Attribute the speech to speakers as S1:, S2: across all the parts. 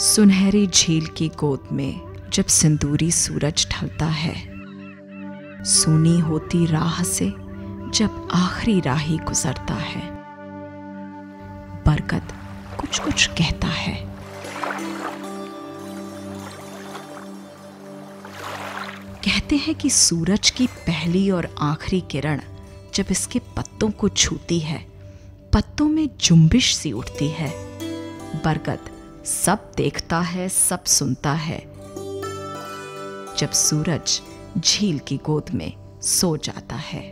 S1: सुनहरी झील की गोद में जब सिंदूरी सूरज ढलता है, सूनी होती राह से जब आखिरी राही गुजरता है, बरगद कुछ कुछ कहता है। कहते हैं कि सूरज की पहली और आखिरी किरण जब इसके पत्तों को छूती है, पत्तों में जुम्बिश सी उठती है। बरगद सब देखता है, सब सुनता है जब सूरज झील की गोद में सो जाता है।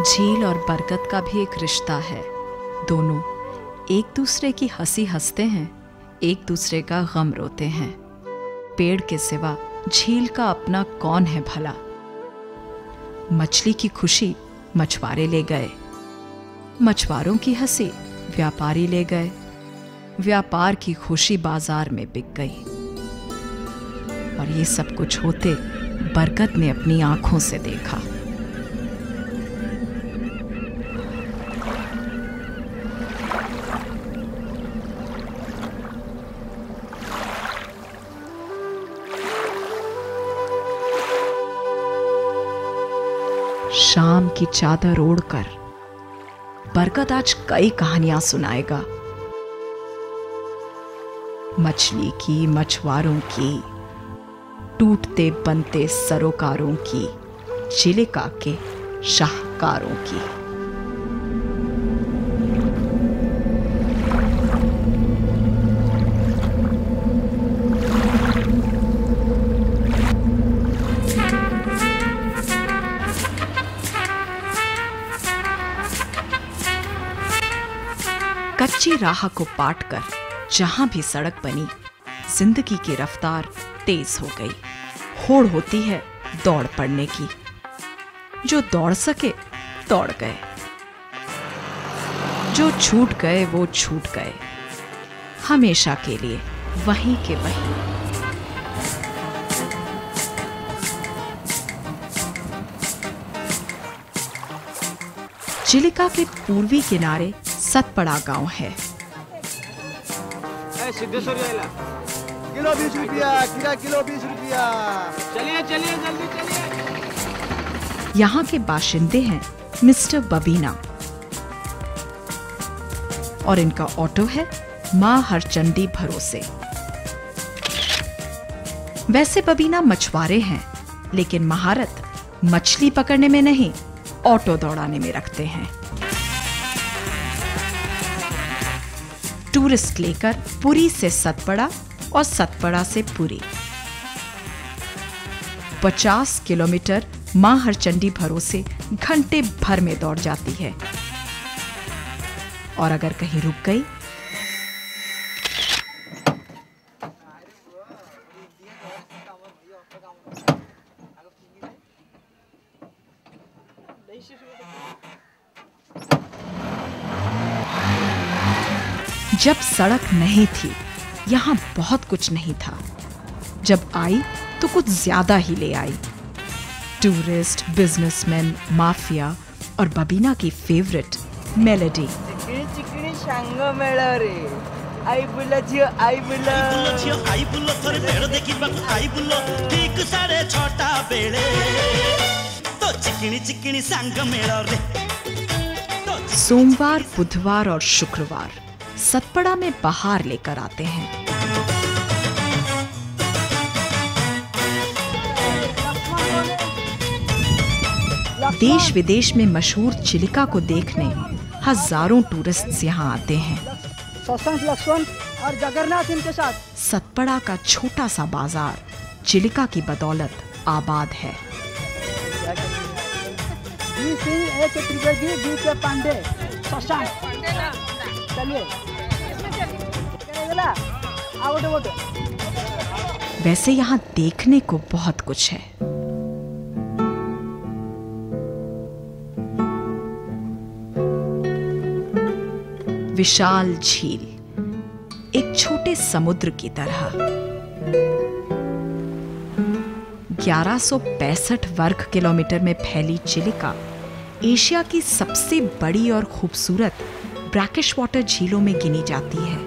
S1: झील और बरगद का भी एक रिश्ता है। दोनों एक दूसरे की हंसी हंसते हैं, एक दूसरे का गम रोते हैं। पेड़ के सिवा झील का अपना कौन है भला। मछली की खुशी मछुआरे ले गए, मछुआरों की हंसी व्यापारी ले गए, व्यापार की खुशी बाजार में बिक गई। और ये सब कुछ होते बरगद ने अपनी आंखों से देखा। शाम की चादर ओढ़कर बरगद आज कई कहानियां सुनाएगा। मछली की, मछुआरों की, टूटते बनते सरोकारों की, चिलिका के शाहकारों की। कच्ची राह को पाट कर जहां भी सड़क बनी, जिंदगी की रफ्तार तेज हो गई। होड़ होती है दौड़ पड़ने की। जो दौड़ सके दौड़ गए, जो छूट गए वो छूट गए, हमेशा के लिए वहीं के वहीं। चिलिका के पूर्वी किनारे सतपड़ा गांव है।
S2: किलो 20 रुपया, किलो 20 रुपया।
S3: चलिए चलिए जल्दी चलिए।
S1: यहाँ के बाशिंदे हैं मिस्टर बबीना और इनका ऑटो है मां हरचंडी भरोसे। वैसे बबीना मछुआरे हैं, लेकिन महारत मछली पकड़ने में नहीं, ऑटो दौड़ाने में रखते हैं। टूरिस्ट लेकर पुरी से सतपड़ा और सतपड़ा से पुरी 50 किलोमीटर मां हरचंडी भरोसे घंटे भर में दौड़ जाती है। और अगर कहीं रुक गई जब सड़क नहीं थी, यहां बहुत कुछ नहीं था। जब आई तो कुछ ज्यादा ही ले आई। टूरिस्ट, बिजनेसमैन, माफिया और बबीना की फेवरेट मेलोडी।
S3: चिकनी चिकनी सांग मेला रे, आई बुला जियो आई बुला।
S4: आई बुलो थोड़े मेड़ देखी बाकू आई बुलो ठीक 6:30 बेले तो चिकनी चिकनी सांग मेला रे।
S1: सोमवार, बुधवार और शुक्रवार सतपड़ा में बहार लेकर आते हैं। देश विदेश में मशहूर चिलिका को देखने हजारों टूरिस्ट्स यहाँ आते हैं।
S2: लक्ष्मण और जगन्नाथ इनके साथ।
S1: सतपड़ा का छोटा सा बाजार चिलिका की बदौलत आबाद है।
S2: पांडे चलिए।
S1: वैसे यहाँ देखने को बहुत कुछ है। विशाल झील, एक छोटे समुद्र की तरह। 1165 वर्ग किलोमीटर में फैली चिलिका एशिया की सबसे बड़ी और खूबसूरत ब्रैकिश वाटर झीलों में गिनी जाती है।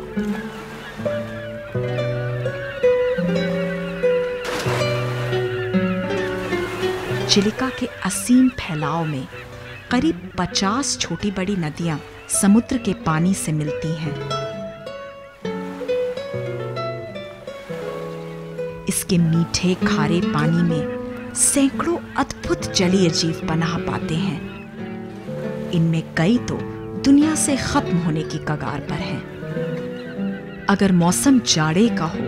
S1: चिलिका के असीम फैलाव में करीब 50 छोटी बड़ी नदियां समुद्र के पानी से मिलती हैं। इसके मीठे खारे पानी में सैकड़ों अद्भुत जलीय जीव पनाह पाते हैं। इनमें कई तो दुनिया से खत्म होने की कगार पर हैं। अगर मौसम जाड़े का हो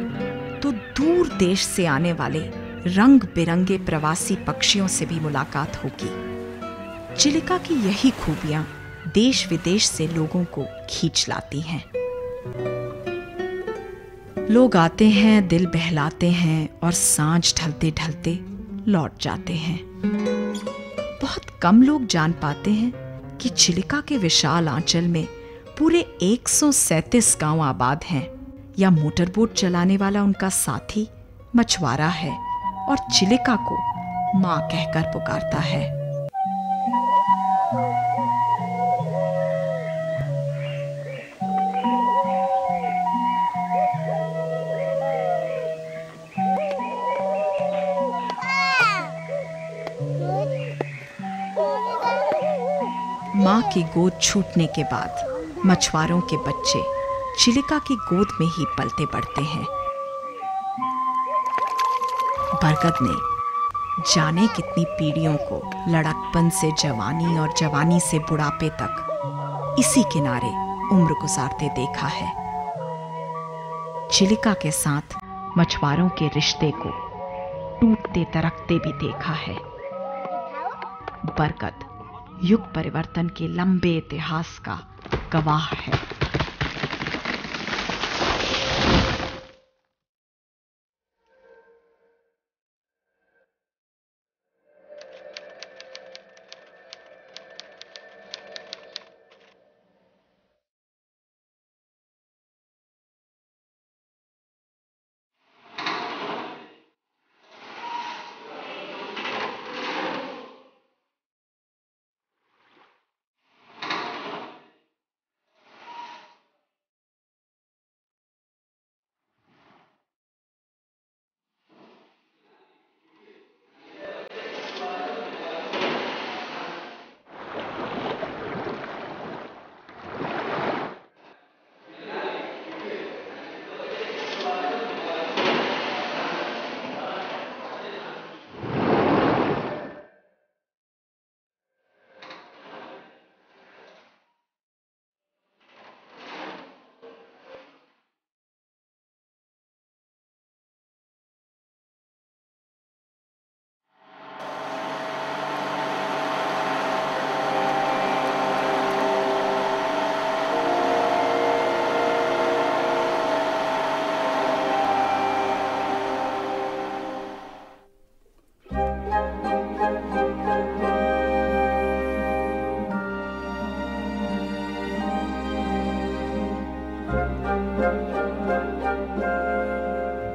S1: तो दूर देश से आने वाले रंग बिरंगे प्रवासी पक्षियों से भी मुलाकात होगी। चिलिका की यही खूबियां देश विदेश से लोगों को खींच लाती हैं। लोग आते हैं, दिल बहलाते हैं और सांझ ढलते ढलते लौट जाते हैं। बहुत कम लोग जान पाते हैं कि चिलिका के विशाल आंचल में पूरे 137 गांव आबाद हैं, या मोटरबोट चलाने वाला उनका साथी मछुआरा है और चिलिका को मां कहकर पुकारता है। मां की गोद छूटने के बाद मछुआरों के बच्चे चिलिका की गोद में ही पलते बढ़ते हैं। बरगद ने जाने कितनी पीढ़ियों को लड़कपन से जवानी और जवानी से बुढ़ापे तक इसी किनारे उम्र गुजारते देखा है। चिलिका के साथ मछुआरों के रिश्ते को टूटते तरकते भी देखा है। बरगद युग परिवर्तन के लंबे इतिहास का गवाह है।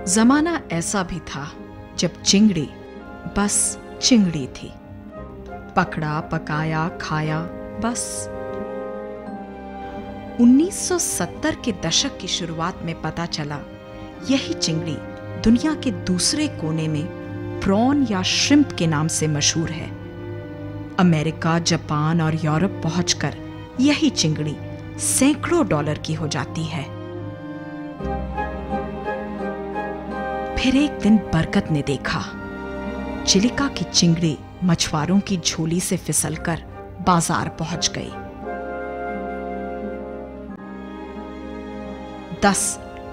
S1: जमाना ऐसा भी था जब चिंगड़ी बस चिंगड़ी थी। पकड़ा, पकाया, खाया, बस। 1970 के दशक की शुरुआत में पता चला यही चिंगड़ी दुनिया के दूसरे कोने में प्रॉन या श्रिम्प के नाम से मशहूर है। अमेरिका, जापान और यूरोप पहुंचकर यही चिंगड़ी सैकड़ों डॉलर की हो जाती है। फिर एक दिन बरगद ने देखा चिलिका की चिंगड़ी मछुआरों की झोली से फिसलकर बाजार पहुंच गई। 10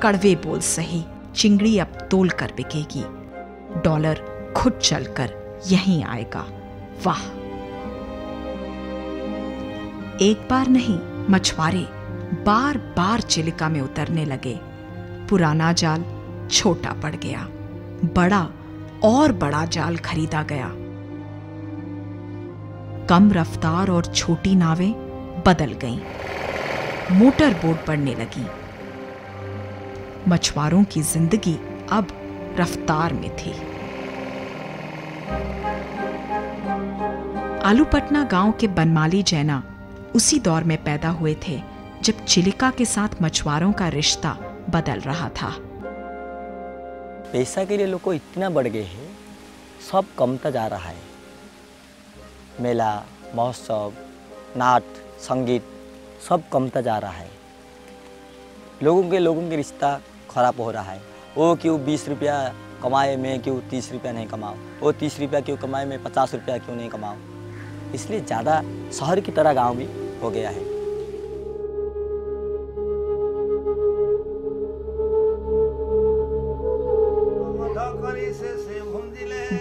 S1: कड़वे बोल सही, चिंगड़ी अब तोल कर बिकेगी। डॉलर खुद चलकर यहीं आएगा। वाह! एक बार नहीं, मछुआरे बार बार चिलिका में उतरने लगे। पुराना जाल छोटा पड़ गया, बड़ा और बड़ा जाल खरीदा गया। कम रफ्तार और छोटी नावें बदल गईं, मोटर बोट बढ़ने लगी। मछुआरों की जिंदगी अब रफ्तार में थी। आलूपटना गांव के बनमाली जैना उसी दौर में पैदा हुए थे जब चिलिका के साथ मछुआरों का रिश्ता बदल रहा था।
S5: पैसा के लिए लोग को इतना बढ़ गए हैं, सब कमता जा रहा है। मेला, महोत्सव, नाट, संगीत सब कमता जा रहा है। लोगों के रिश्ता खराब हो रहा है। वो क्यों 20 रुपया कमाए, मैं क्यों 30 रुपया नहीं कमाऊँ, वो 30 रुपया क्यों कमाए, मैं 50 रुपया क्यों नहीं कमाऊँ। इसलिए ज़्यादा शहर की तरह गांव भी हो गया है।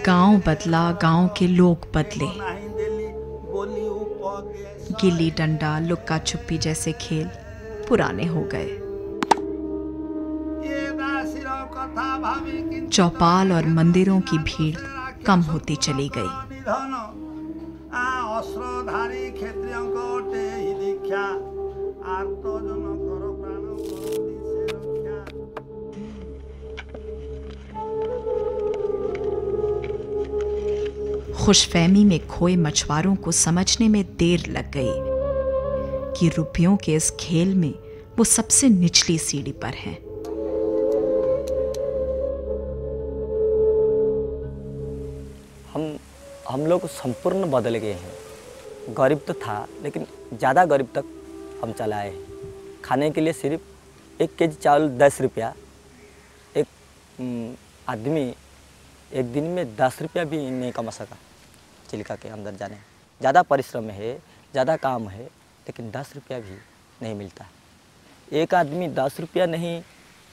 S1: गांव बदला, गांव के लोग बदले। गिल्ली डंडा, लुक्का छुपी जैसे खेल पुराने हो गए। चौपाल और मंदिरों की भीड़ कम होती चली गई। खुशफहमी में खोए मछुआरों को समझने में देर लग गई कि रुपयों के इस खेल में वो सबसे निचली सीढ़ी पर हैं।
S5: हम लोग संपूर्ण बदल गए हैं। गरीब तो था, लेकिन ज़्यादा गरीब तक हम चला आए हैं। खाने के लिए सिर्फ 1 केजी चावल 10 रुपया। एक आदमी एक दिन में 10 रुपया भी नहीं कमा सका चिलिका के अंदर जाने। ज़्यादा परिश्रम है, ज़्यादा काम है, लेकिन 10 रुपया भी नहीं मिलता। एक आदमी 10 रुपया नहीं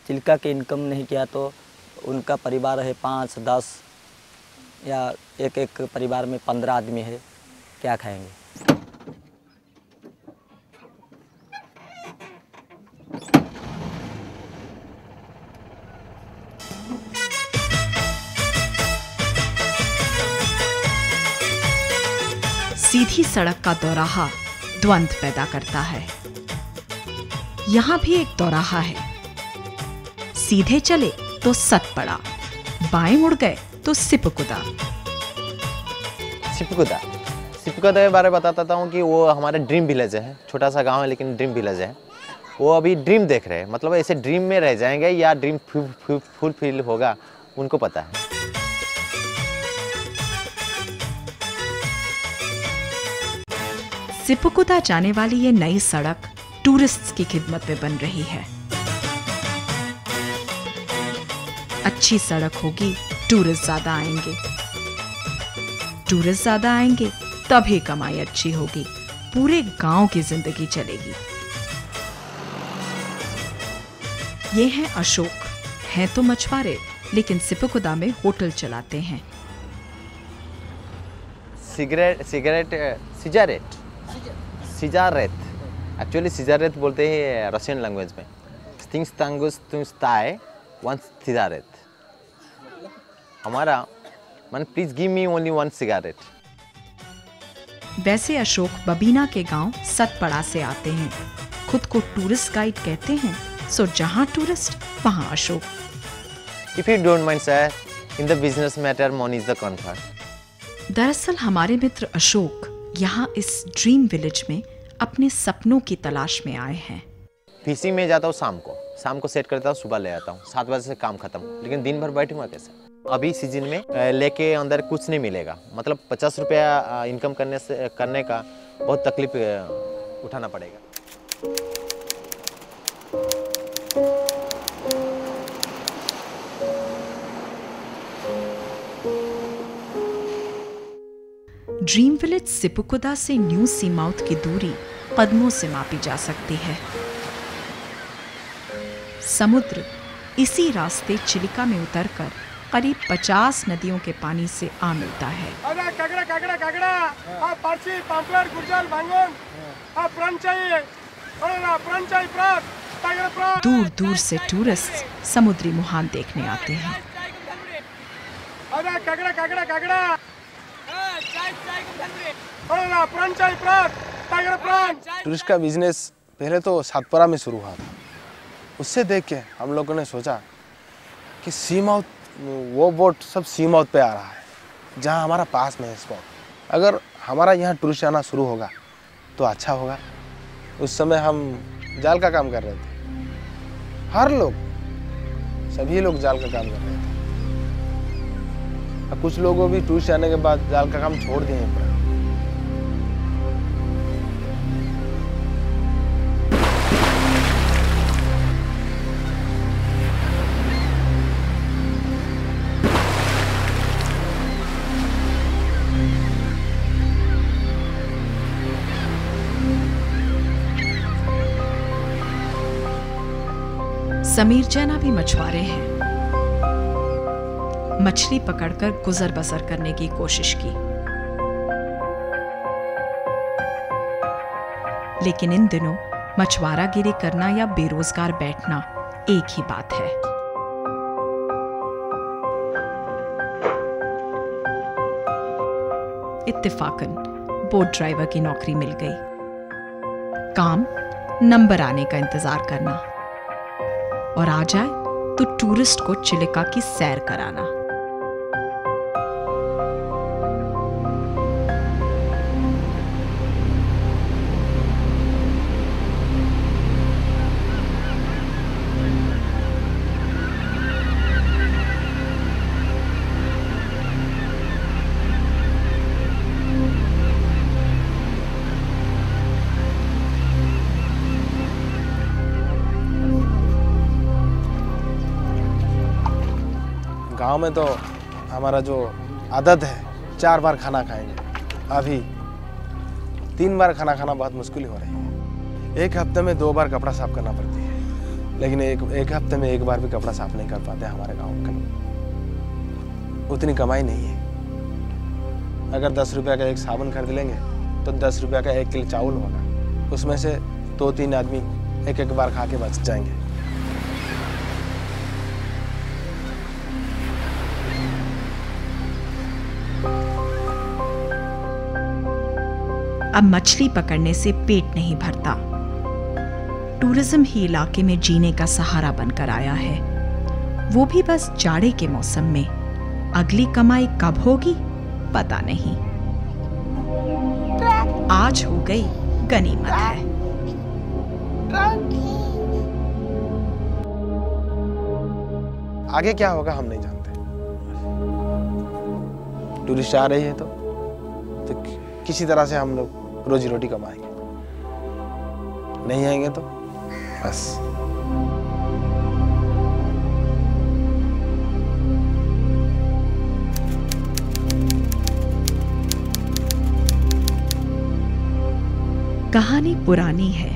S5: चिलिका के इनकम नहीं किया तो उनका परिवार है 5, 10 या एक परिवार में 15 आदमी है, क्या खाएंगे।
S1: सीधी सड़क का दौराहा द्वंद्व पैदा करता है। यहां भी एक दौराहा है। सीधे चले तो सत पड़ा, बाएं मुड़ गए तो सिपकुदा।
S6: सिपकुदा के बारे में बताता हूँ कि वो हमारे ड्रीम विलेज है। छोटा सा गांव है लेकिन ड्रीम विलेज है। वो अभी ड्रीम देख रहे हैं, मतलब ऐसे ड्रीम में रह जाएंगे या ड्रीम फुलफिल होगा उनको पता है।
S1: सिपकुदा जाने वाली ये नई सड़क टूरिस्ट्स की खिदमत में बन रही है। अच्छी सड़क होगी, टूरिस्ट ज्यादा आएंगे। टूरिस्ट ज्यादा आएंगे तभी कमाई अच्छी होगी, पूरे गांव की जिंदगी चलेगी। ये हैं अशोक, हैं तो मछुआरे लेकिन सिपकुदा में होटल चलाते हैं।
S6: सिजारेट एक्चुअली सिजारेट बोलते हैं रशियन लैंग्वेज में। थिंग्स तांगुस तुंस ताए वंस सिजारेट। हमारा मन please give me only 1 cigarette.
S1: वैसे अशोक बबीना के गांव सतपड़ा से आते हैं। खुद को टूरिस्ट गाइड कहते हैं, सो जहां टूरिस्ट वहां Ashok.
S6: If you don't mind sir, in the business matter money is the comfort.
S1: दरअसल हमारे मित्र अशोक यहाँ इस ड्रीम विलेज में अपने सपनों की तलाश में आए हैं।
S6: पीसी में जाता हूँ शाम को सेट करता हूँ, सुबह ले आता हूँ। 7 बजे से काम खत्म, लेकिन दिन भर बैठूंगा कैसे। अभी सीजन में लेके अंदर कुछ नहीं मिलेगा, मतलब 50 रुपया इनकम करने का बहुत तकलीफ उठाना पड़ेगा।
S1: ड्रीम विलेज सिपकुदा से न्यू सी माउथ की दूरी कदमों से मापी जा सकती है। समुद्र इसी रास्ते चिलिका में उतरकर करीब 50 नदियों के पानी से आ मिलता है। दूर दूर से टूरिस्ट समुद्री मुहान देखने आते हैं।
S7: टूरिस्ट का बिजनेस पहले तो सातपुरा में शुरू हुआ था, उससे देख के हम लोगों ने सोचा कि सी माउथ, वो बोट सब सी माउथ पे आ रहा है जहाँ हमारा पास में है स्पॉट। अगर हमारा यहाँ टूरिस्ट आना शुरू होगा तो अच्छा होगा। उस समय हम जाल का काम कर रहे थे, हर लोग, सभी लोग जाल का काम कर रहे थे। अब कुछ लोगों भी टूरिस्ट आने के बाद जाल का काम छोड़ दिए हैं पूरा।
S1: समीर जैना भी मछुआरे हैं। मछली पकड़कर गुजर बसर करने की कोशिश की, लेकिन इन दिनों मछुआरागिरी करना या बेरोजगार बैठना एक ही बात है। इत्तेफाकन बोट ड्राइवर की नौकरी मिल गई। काम नंबर आने का इंतजार करना और आ जाए तो टूरिस्ट को चिलिका की सैर कराना।
S7: गांव में तो हमारा जो आदत है 4 बार खाना खाएंगे, अभी 3 बार खाना खाना बहुत मुश्किल हो रही है। एक हफ्ते में 2 बार कपड़ा साफ करना पड़ती है, लेकिन एक हफ्ते में 1 बार भी कपड़ा साफ नहीं कर पाते हमारे गांव के लोग। उतनी कमाई नहीं है। अगर 10 रुपये का एक साबुन खरीद लेंगे तो 10 रुपये का 1 किलो चावल होगा, उसमें से 2-3 आदमी एक बार खा के बच जाएंगे।
S1: अब मछली पकड़ने से पेट नहीं भरता। टूरिज्म ही इलाके में जीने का सहारा बनकर आया है, वो भी बस जाड़े के मौसम में। अगली कमाई कब होगी पता नहीं। आज हो गई गनीमत है।
S7: आगे क्या होगा हम नहीं जानते। टूरिस्ट आ रही है तो किसी तरह से हम लोग रोजी रोटी कमाएंगे, नहीं आएंगे तो बस।
S1: कहानी पुरानी है।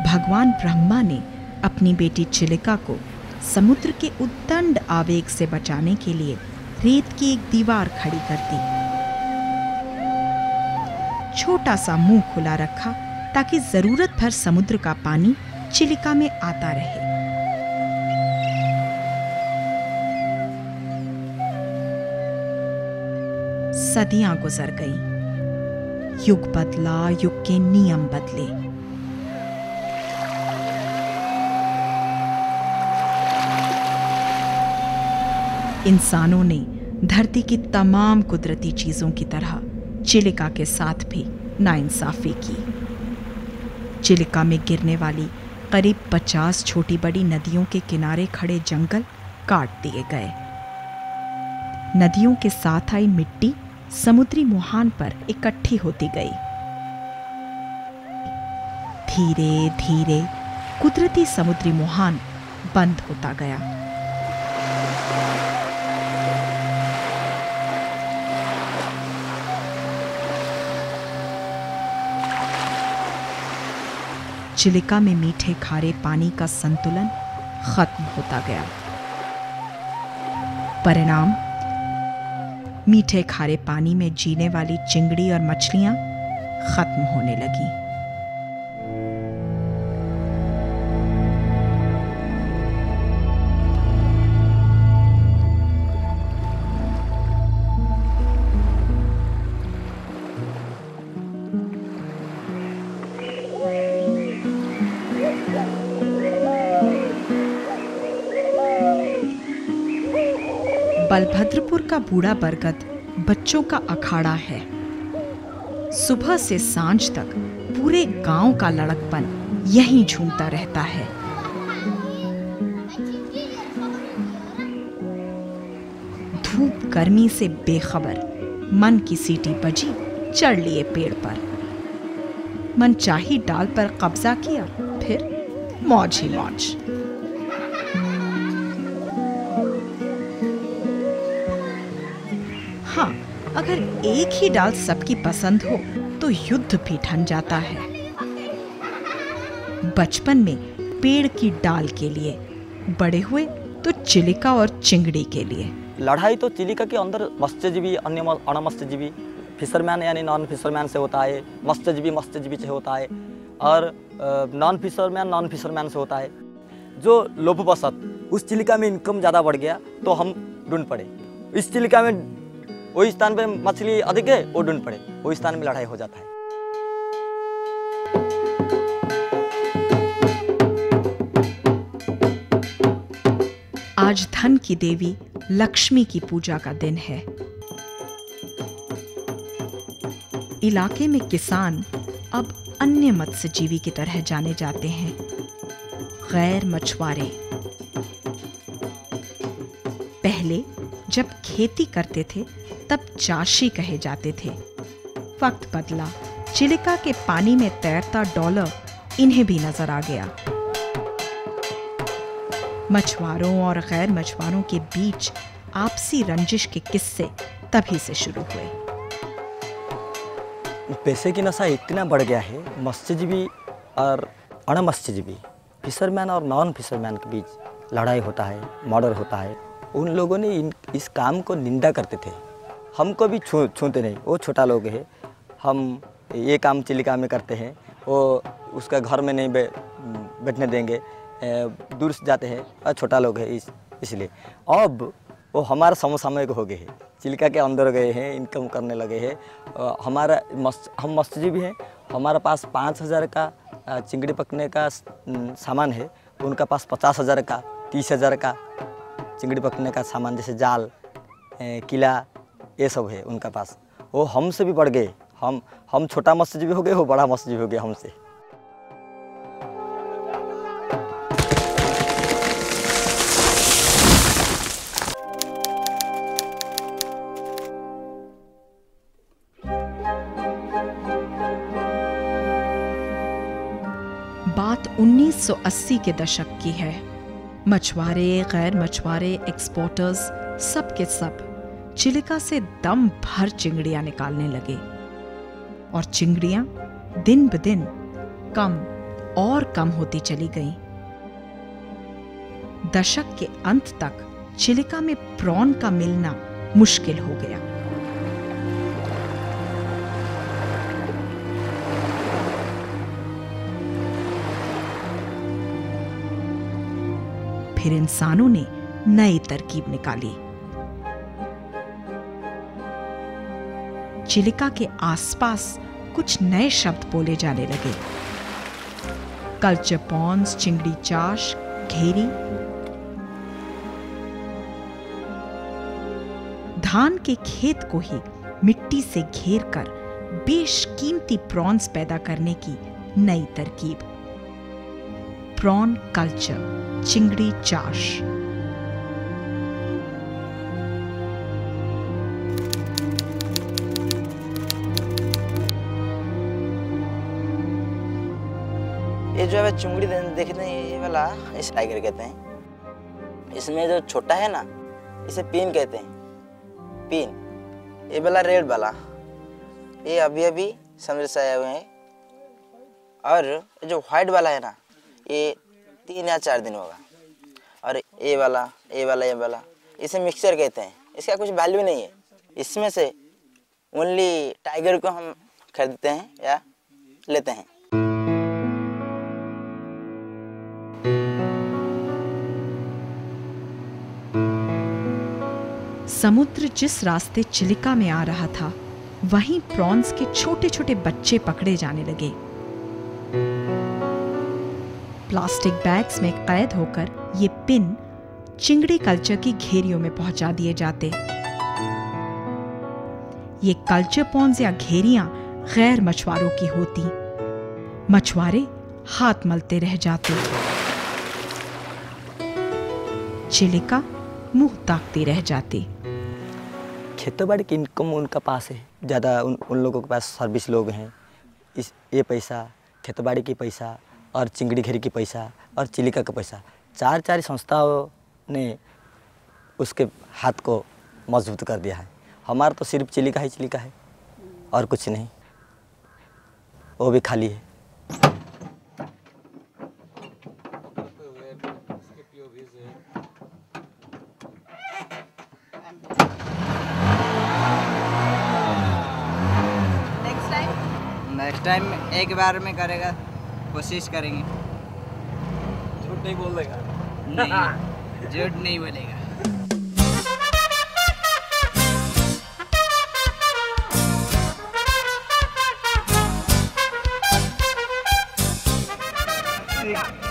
S1: भगवान ब्रह्मा ने अपनी बेटी चिलिका को समुद्र के उद्दंड आवेग से बचाने के लिए रेत की एक दीवार खड़ी कर दी। छोटा सा मुंह खुला रखा ताकि जरूरत भर समुद्र का पानी चिलिका में आता रहे। सदियां गुजर गईं, युग बदला, युग के नियम बदले। इंसानों ने धरती की तमाम कुदरती चीजों की तरह चिलिका के साथ भी नाइंसाफी की। चिलिका में गिरने वाली करीब 50 छोटी बड़ी नदियों के किनारे खड़े जंगल काट दिए गए। नदियों के साथ आई मिट्टी समुद्री मुहान पर इकट्ठी होती गई। धीरे धीरे कुदरती समुद्री मुहान बंद होता गया। चिलिका में मीठे खारे पानी का संतुलन खत्म होता गया। परिणाम, मीठे खारे पानी में जीने वाली चिंगड़ी और मछलियां खत्म होने लगीं। बलभद्रपुर का बूढ़ा बरगद बच्चों का अखाड़ा है। सुबह से सांझ तक पूरे गांव का लड़कपन यहीं झूमता रहता है। धूप गर्मी से बेखबर मन की सीटी बजी, चढ़ लिए पेड़ पर। मनचाही डाल पर कब्जा किया, फिर मौज ही मौज। हाँ, अगर एक ही डाल सबकी पसंद हो तो युद्ध भी ठन जाता है। बचपन में पेड़ की डाल के लिए, बड़े हुए तो चिलिका और चिंगड़ी के लिए।
S5: लड़ाई तो चिलिका के अंदर मत्स्यजीवी अन्य अणमत्स्यजीवी फिशरमैन यानी नॉन फिशरमैन से होता है, मत्स्यजीवी से होता है, और नॉन फिशरमैन से होता है। जो लोभवशत उस चिलिका में इनकम ज़्यादा बढ़ गया तो हम ढूंढ पड़े। इस चिलिका में वही स्थान पे मछली अधिक है, वो ढूंढ पड़े, वही स्थान में लड़ाई हो जाता है।
S1: आज धन की देवी लक्ष्मी की पूजा का दिन है। इलाके में किसान अब अन्य मत्स्यजीवी की तरह जाने जाते हैं, गैर मछुआरे। पहले जब खेती करते थे तब चाशी कहे जाते थे। वक्त बदला, चिलिका के पानी में तैरता डॉलर इन्हें भी नजर आ गया। मछुआरों और गैर मछुआरों के बीच आपसी रंजिश के किस्से तभी से शुरू हुए।
S5: पैसे की नशा इतना बढ़ गया है, मत्स्यजीवी और अणमत्स्यजीवी, फिशरमैन और नॉन फिशरमैन के बीच लड़ाई होता है, मर्डर होता है। उन लोगों ने इस काम को निंदा करते थे। हमको भी छूते नहीं, वो छोटा लोग है, हम ये काम चिलिका में करते हैं, वो उसका घर में नहीं बैठने देंगे, दूर से जाते हैं, और छोटा लोग है इसलिए। अब वो हमारा समसामयिक हो गए हैं, चिलिका के अंदर गए हैं, इनकम करने लगे हैं। हम मत्स्यजीवी हैं, हमारे पास 5,000 का चिंगड़ी पकड़ने का सामान है, उनका पास 50,000 का, 30,000 का चिंगड़ी पकड़ने का सामान, जैसे जाल, किला, ये सब है उनका पास। वो हमसे भी बढ़ गए। हम छोटा मत्स्यजीवी हो गए, वो बड़ा मत्स्यजीवी हो गया हमसे।
S1: बात 1980 के दशक की है। मछुआरे, गैर मछुआरे, एक्सपोर्टर्स, सब के सब चिलिका से दम भर चिंगड़ियां निकालने लगे, और चिंगड़ियां दिन ब दिन कम और कम होती चली गईं। दशक के अंत तक चिलिका में प्रॉन का मिलना मुश्किल हो गया। फिर इंसानों ने नई तरकीब निकाली। चिलिका के आसपास कुछ नए शब्द बोले जाने लगे। कल्चर पॉन्ड्स, चिंगड़ी चाश, घेरी। धान के खेत को ही मिट्टी से घेर कर बेशकीमती प्रॉन्स पैदा करने की नई तरकीब। प्रॉन कल्चर, चिंगड़ी चाश।
S8: ये जो है चिंगड़ी देखते हैं, ये वाला इस टाइगर कहते हैं। इसमें जो छोटा है ना, इसे पिन कहते हैं, पिन। ये वाला रेड वाला, ये अभी अभी समुद्र से आए हुए हैं। और जो व्हाइट वाला है ना, ये 3 या 4 दिन होगा। और ये वाला, ये वाला, ये वाला, इसे मिक्सचर कहते हैं। इसका कुछ वैल्यू नहीं है। इसमें से ओनली टाइगर को हम खरीदते हैं या लेते हैं।
S1: समुद्र जिस रास्ते चिलिका में आ रहा था, वहीं प्रॉन्स के छोटे छोटे बच्चे पकड़े जाने लगे। प्लास्टिक बैग्स में कैद होकर ये पिन
S9: चिंगड़ी कल्चर की घेरियों में पहुंचा दिए जाते। ये कल्चर पॉन्ड्स या घेरियां गैर मछुआरों की होती। मछुआरे हाथ मलते रह जाते। चिलिका मुंह ताकती रह जाती।
S5: खेती बाड़ी की इनकम उनका पास है ज़्यादा, उन लोगों के पास सर्विस लोग हैं। ये पैसा खेती बाड़ी की पैसा और चिंगड़ी घेरी की पैसा और चिलिका का पैसा, चार संस्थाओं ने उसके हाथ को मजबूत कर दिया है। हमारा तो सिर्फ चिलिका है और कुछ नहीं, वो भी खाली है।
S3: नेक्स्ट टाइम एक बार में करेगा, कोशिश करेंगे।
S5: झूठ नहीं बोल देगा?
S3: नहीं, झूठ नहीं बोलेगा।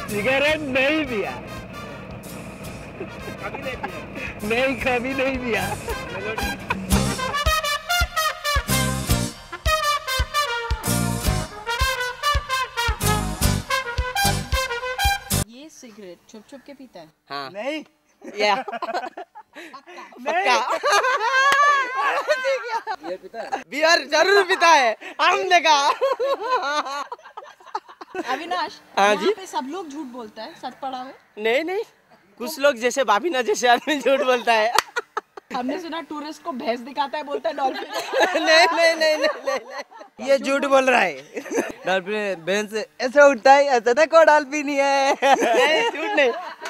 S2: सिगरेट नहीं पिया, नहीं कभी नहीं पिया।
S1: ये सिगरेट छुप छुप के पीता है?
S3: हाँ।
S2: नहीं
S3: या
S2: नहीं
S3: ये पीता है?
S2: बियर जरूर पीता है, हम देखा।
S1: अविनाश,
S3: हाँ जी?
S1: यहाँ पे सब लोग झूठ बोलता है, सच पड़ा है?
S3: नहीं, कुछ लोग जैसे भाभीना जैसे आदमी झूठ बोलता है।
S1: हमने सुना टूरिस्ट को भैंस दिखाता है, बोलता है डॉल्फिन।
S3: नहीं, ये झूठ बोल रहा है। डॉल्फिन भैंस ऐसे उठता है, ऐसा देखो डॉल्फिन ही है।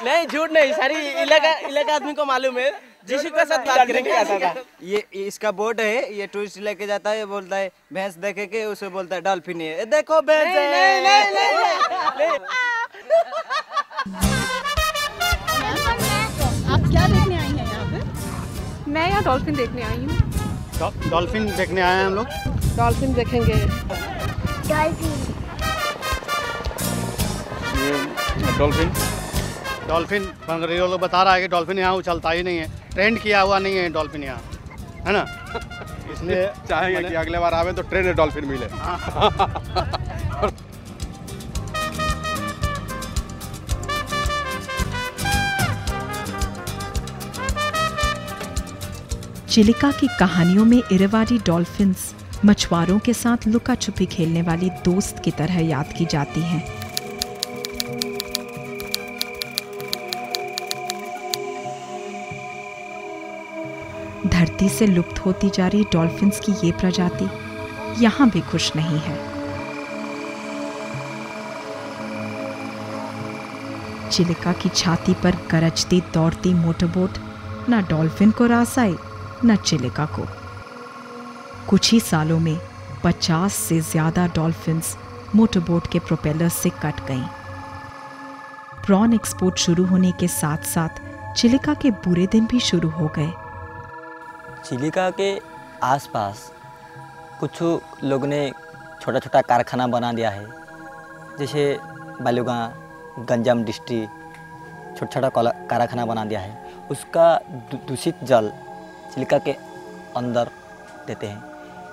S3: नहीं, झूठ नहीं, सारी इलाका आदमी को मालूम है। जिसी के साथ बात करेंगे आता था। ये इसका बोर्ड है, ये टूरिस्ट लेके जाता है, बोलता है भैंस देखे के उसे बोलता है डॉल्फिन है, देखो भैंस है। नहीं।
S1: आप क्या देखने आई हैं यहाँ पे?
S10: मैं यहाँ डॉल्फिन देखने आई हूँ।
S2: डॉल्फिन देखने आए हैं हम लोग।
S10: डॉल्फिन देखेंगे।
S2: डॉल्फिन बंगरियों लोग बता रहा है कि डॉल्फिन यहाँ उछलता ही नहीं है, ट्रेंड किया हुआ नहीं है डॉल्फिन यहाँ, है ना? इसलिए
S7: चाहेंगे कि अगले बार आवे तो ट्रेन डॉल्फिन मिले।
S9: चिलिका की कहानियों में इरवाडी डॉल्फिन्स मछुआरों के साथ लुका छुपी खेलने वाली दोस्त की तरह याद की जाती हैं। धरती से लुप्त होती जा रही डॉल्फिन्स की ये प्रजाति यहाँ भी खुश नहीं है। चिलिका की छाती पर गरजती दौड़ती मोटरबोट न डॉल्फिन को रास आई न चिलिका को। कुछ ही सालों में 50 से ज्यादा डॉल्फिन्स मोटरबोट के प्रोपेलर से कट गईं। प्रॉन एक्सपोर्ट शुरू होने के साथ साथ चिलिका के बुरे दिन भी शुरू हो गए।
S5: चिलिका के आसपास कुछ लोगों ने छोटा छोटा कारखाना बना दिया है, जैसे बालूगांव गंजाम डिस्ट्रिक्ट छोटा छोटा कारखाना बना दिया है। उसका दूषित जल चिलिका के अंदर देते हैं।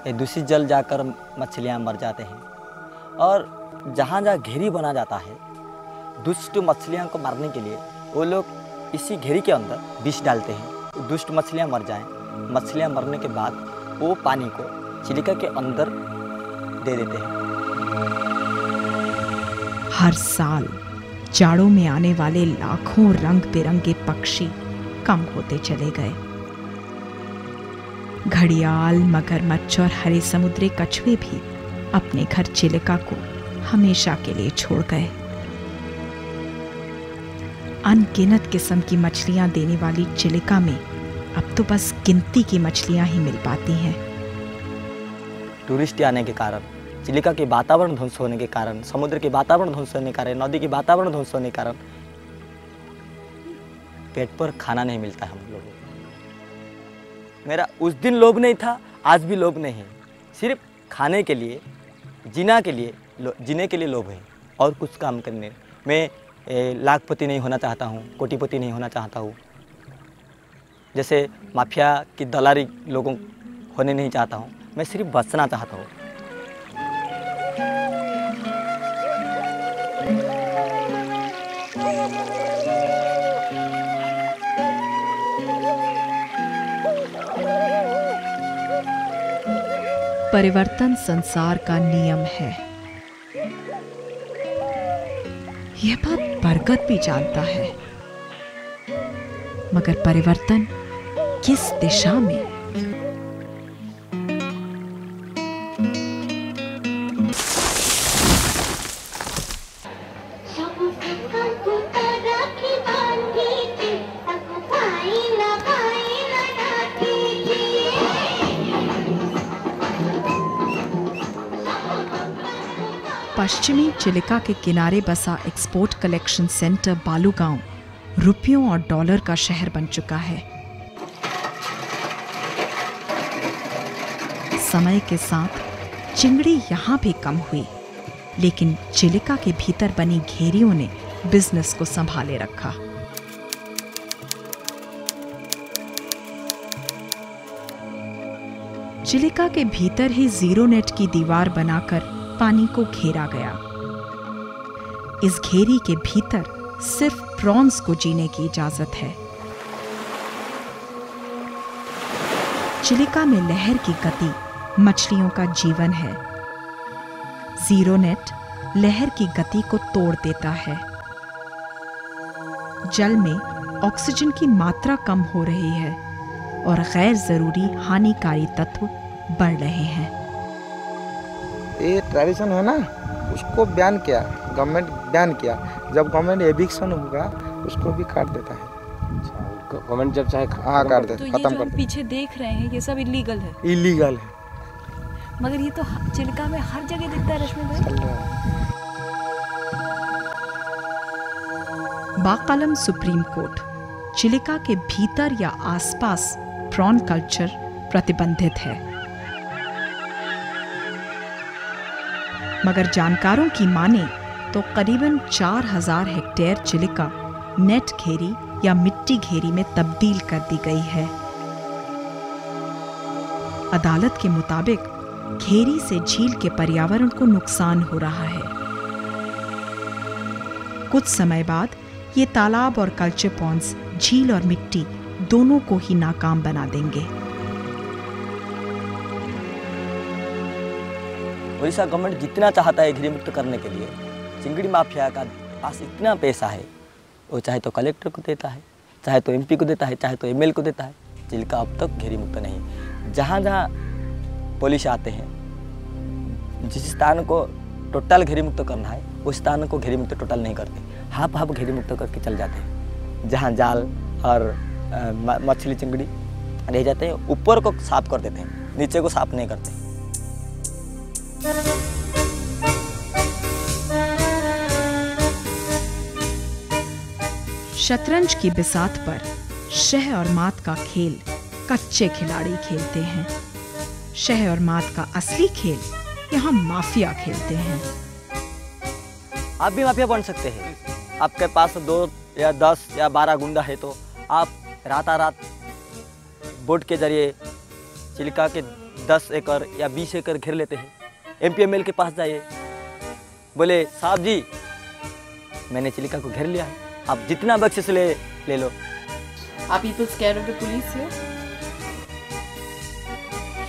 S5: ये दूषित जल जाकर मछलियाँ मर जाते हैं। और जहाँ जहाँ घेरी बना जाता है, दुष्ट मछलियाँ को मारने के लिए वो लोग इसी घेरी के अंदर विष डालते हैं। दुष्ट मछलियाँ मर जाएं। मछलियाँ मरने के बाद वो पानी को चिलिका के अंदर दे देते हैं।
S9: हर साल जाड़ों में आने वाले लाखों रंग बिरंगे पक्षी कम होते चले गए। घड़ियाल, मगरमच्छ और हरे समुद्री कछुए भी अपने घर चिलिका को हमेशा के लिए छोड़ गए। अनगिनत किस्म की मछलियां देने वाली चिलिका में अब तो बस गिनती की मछलियां ही मिल पाती हैं।
S5: टूरिस्ट आने के कारण, चिलिका के वातावरण ध्वंस होने के कारण, समुद्र के वातावरण ध्वंस होने के कारण, नदी के वातावरण ध्वंस होने के कारण पेट पर खाना नहीं मिलता हम लोगों को। मेरा उस दिन लोभ नहीं था, आज भी लोभ नहीं है। सिर्फ खाने के लिए, जीने के लिए लोभ है और कुछ काम करने। मैं लाखपति नहीं होना चाहता हूँ, कोटिपति नहीं होना चाहता हूँ, जैसे माफिया की दलाली लोगों होने नहीं चाहता हूँ, मैं सिर्फ बचना चाहता हूँ।
S9: परिवर्तन संसार का नियम है, यह बात बरगद भी जानता है, मगर परिवर्तन किस दिशा में? पश्चिमी चिलिका के किनारे बसा एक्सपोर्ट कलेक्शन सेंटर बालूगांव रुपयों और डॉलर का शहर बन चुका है। समय के साथ चिंगड़ी यहाँ भी कम हुई, लेकिन चिलिका के भीतर बनी घेरियों ने बिजनेस को संभाले रखा। चिलिका के भीतर ही जीरो नेट की दीवार बनाकर पानी को घेरा गया। इस घेरी के भीतर सिर्फ प्रॉन्स को जीने की इजाजत है। चिलिका में लहर की गति मछलियों का जीवन है। जीरो नेट लहर की गति को तोड़ देता है। जल में ऑक्सीजन की मात्रा कम हो रही है और गैर जरूरी हानिकारी तत्व बढ़ रहे हैं।
S11: ये ट्रेडिशन है ना, उसको बैन किया, गवर्नमेंट बैन किया। जब गवर्नमेंट एविक्शन होगा उसको भी काट देता है।
S7: गवर्नमेंट जब चाहे
S11: काट देता,
S12: खत्म
S11: कर देता।
S12: पीछे देख रहे हैं ये सब इलीगल है।
S11: इलीगल है,
S12: मगर ये तो चिलिका में हर जगह दिखता है रश्मि भाई।
S9: बाकालम सुप्रीम कोर्ट, चिलिका के भीतर या आसपास प्रॉन कल्चर प्रतिबंधित है, मगर जानकारों की माने तो करीबन 4000 हेक्टेयर चिलिका नेट घेरी या मिट्टी घेरी में तब्दील कर दी गई है। अदालत के मुताबिक घेरी से झील के पर्यावरण को नुकसान हो रहा है। कुछ समय बाद ये तालाब और कल्चर पॉन्ड्स झील और मिट्टी दोनों को ही नाकाम बना देंगे।
S5: उड़ीसा गवर्नमेंट जितना चाहता है घेरी मुक्त करने के लिए, चिंगड़ी माफिया का पास इतना पैसा है, वो चाहे तो कलेक्टर को देता है, चाहे तो एमपी को देता है, चाहे तो एमएलए को देता है। चिलिका अब तक घेरी मुक्त नहीं। जहाँ जहाँ पुलिस आते हैं, जिस स्थान को टोटल घेरी मुक्त करना है उस स्थान को घेरी मुक्त टोटल नहीं करते, हाफ हाफ घेरी मुक्त करके चल जाते हैं। जहाँ जाल और मछली चिंगड़ी रह जाते हैं, ऊपर को साफ कर देते हैं, नीचे को साफ नहीं करते।
S9: शतरंज की बिसात पर शह और मात का खेल कच्चे खिलाड़ी खेलते हैं। शह और मात का असली खेल यहाँ माफिया खेलते हैं।
S5: आप भी माफिया बन सकते हैं। आपके पास 2 या 10 या 12 गुंडा है तो आप रात बोट के जरिए चिलिका के 10 एकड़ या 20 एकड़ घेर लेते हैं। एमपीएमएल के पास जाइए, बोले साहब जी मैंने चिलिका को घेर लिया है, आप जितना बख्शिश ले लो।
S10: Are people scared of the police here?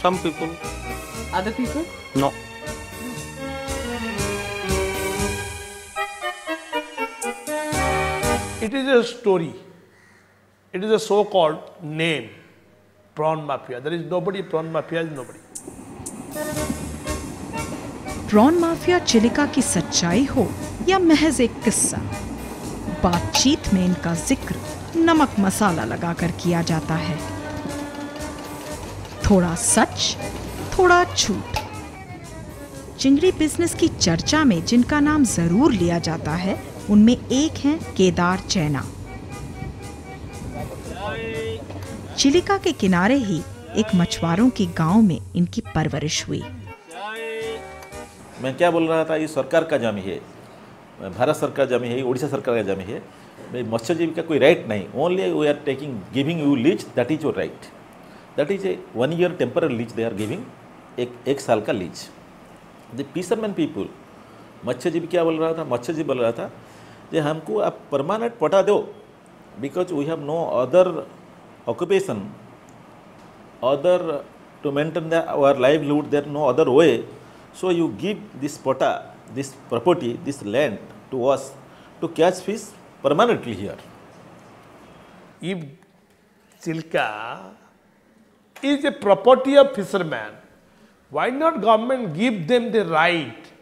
S7: Some people.
S10: Other people?
S7: No.
S13: It is a story. It is a so-called name, prawn mafia. There is nobody. Prawn mafia is nobody.
S9: Prawn mafia Chilika की सच्चाई हो या महज एक किस्सा, बातचीत में इनका जिक्र नमक मसाला लगाकर किया जाता है। थोड़ा सच, थोड़ा झूठ। चिंगड़ी बिजनेस की चर्चा में जिनका नाम जरूर लिया जाता है उनमें एक हैं केदार चैना। चिलिका के किनारे ही एक मछुआरों के गांव में इनकी परवरिश हुई।
S14: मैं क्या बोल रहा था, ये सरकार का जमी है, भारत सरकार जमी है, उड़ीसा सरकार का जमी है। मत्स्यजीवी का कोई राइट नहीं, only we are taking giving you lease, that is your right, that is a 1 year temporary lease they are giving, एक साल का लीज। द फिशरमैन पीपुल, मत्स्यजीवी क्या बोल रहा था, मत्स्यजीवी बोल रहा था कि हमको आप परमानेंट पटा दो, because we have no other occupation, other to maintain our livelihood, there no other way, so you give this pata, this property, this land to us to catch fish permanently here.
S13: If Chilka is a property of fishermen, why not government give them the right